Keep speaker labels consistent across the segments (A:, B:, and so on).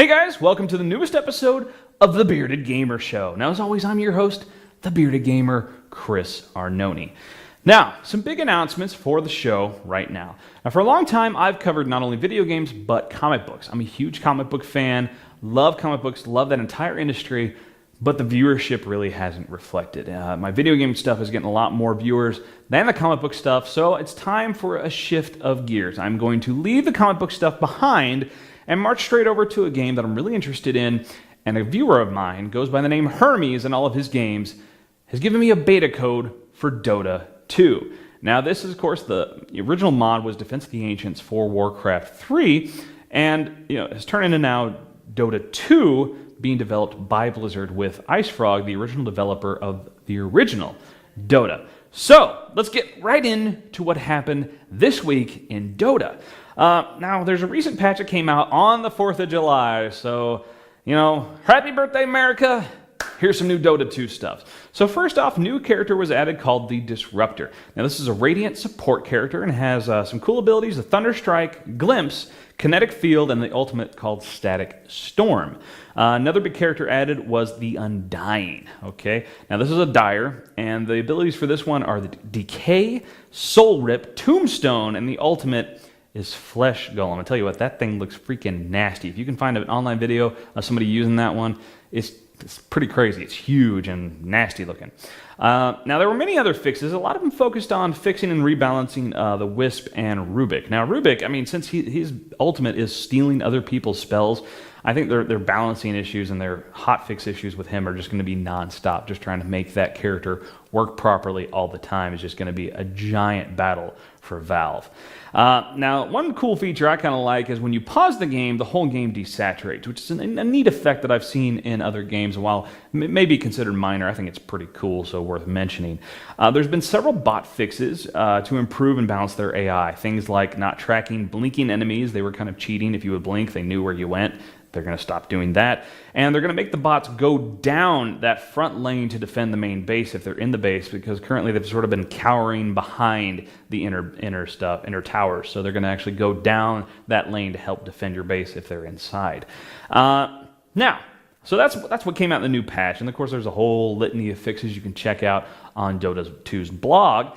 A: Hey guys, welcome to the newest episode of The Bearded Gamer Show. Now, as always, I'm your host, The Bearded Gamer, Chris Arnone. Now, some big announcements for the show right now. Now, for a long time, I've covered not only video games, but comic books. I'm a huge comic book fan, love comic books, love that entire industry, but the viewership really hasn't reflected. My video game stuff is getting a lot more viewers than the comic book stuff, so it's time for a shift of gears. I'm going to leave the comic book stuff behind and march straight over to a game that I'm really interested in, and a viewer of mine goes by the name Hermes in all of his games, has given me a beta code for Dota 2. Now, this is, of course, the original mod was Defense of the Ancients for Warcraft 3, and has turned into now Dota 2 being developed by Blizzard with IceFrog, the original developer of the original Dota. So, let's get right into what happened this week in Dota. Now, there's a recent patch that came out on the 4th of July, so, happy birthday, America! Here's some new Dota 2 stuff. So first off, new character was added called the Disruptor. Now, this is a Radiant support character and has some cool abilities, the Thunder Strike, Glimpse, Kinetic Field, and the ultimate called Static Storm. Another big character added was the Undying. Okay, now this is a Dire, and the abilities for this one are the Decay, Soul Rip, Tombstone, and the ultimate is Flesh Golem. I'll tell you what, that thing looks freaking nasty. If you can find an online video of somebody using that one, it's pretty crazy. It's huge and nasty looking. Now, there were many other fixes. A lot of them focused on fixing and rebalancing the Wisp and Rubik. Now, Rubik, since his ultimate is stealing other people's spells, I think their balancing issues and their hotfix issues with him are just going to be nonstop. Just trying to make that character work properly all the time is just going to be a giant battle for Valve. Now, one cool feature I kind of like is when you pause the game, the whole game desaturates, which is a neat effect that I've seen in other games. While it may be considered minor, I think it's pretty cool, so worth mentioning. There's been several bot fixes to improve and balance their AI. Things like not tracking blinking enemies. They were kind of cheating. If you would blink, they knew where you went. They're going to stop doing that. And they're going to make the bots go down that front lane to defend the main base if they're in the base, because currently they've sort of been cowering behind the inner towers. So they're going to actually go down that lane to help defend your base if they're inside. Now, so that's what came out in the new patch. And of course, there's a whole litany of fixes you can check out on Dota 2's blog.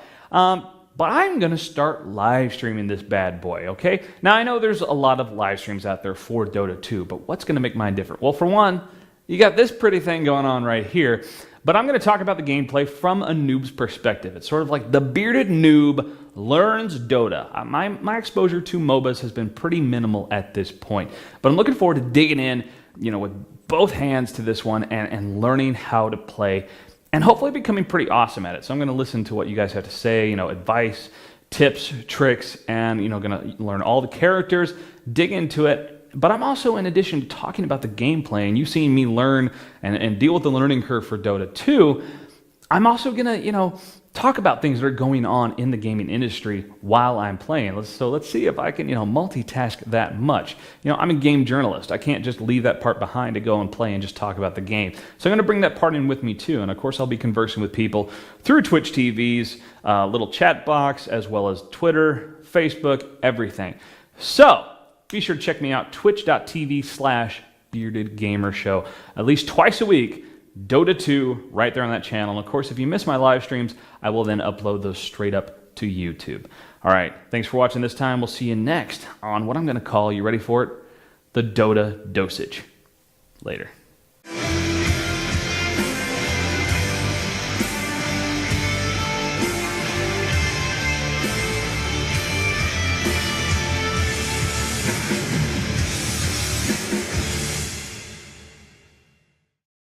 A: But I'm going to start live streaming this bad boy, okay? Now, I know there's a lot of live streams out there for Dota 2, but what's going to make mine different? Well, for one, you got this pretty thing going on right here, but I'm going to talk about the gameplay from a noob's perspective. It's sort of like the bearded noob learns Dota. My exposure to MOBAs has been pretty minimal at this point, but I'm looking forward to digging in, with both hands to this one and learning how to play and hopefully becoming pretty awesome at it. So I'm going to listen to what you guys have to say, advice, tips, tricks, and, going to learn all the characters, dig into it. But I'm also, in addition to talking about the gameplay, and you seeing me learn and deal with the learning curve for Dota 2, I'm also going to, talk about things that are going on in the gaming industry while I'm playing. So let's see if I can, multitask that much. I'm a game journalist. I can't just leave that part behind to go and play and just talk about the game. So I'm going to bring that part in with me too. And of course, I'll be conversing with people through Twitch TV's little chat box, as well as Twitter, Facebook, everything. So be sure to check me out, twitch.tv/beardedgamershow, at least twice a week. Dota 2 right there on that channel. And of course, if you miss my live streams, I will then upload those straight up to YouTube. All right, thanks for watching this time. We'll see you next on what I'm going to call, you ready for it? The DOTA Dosage. Later.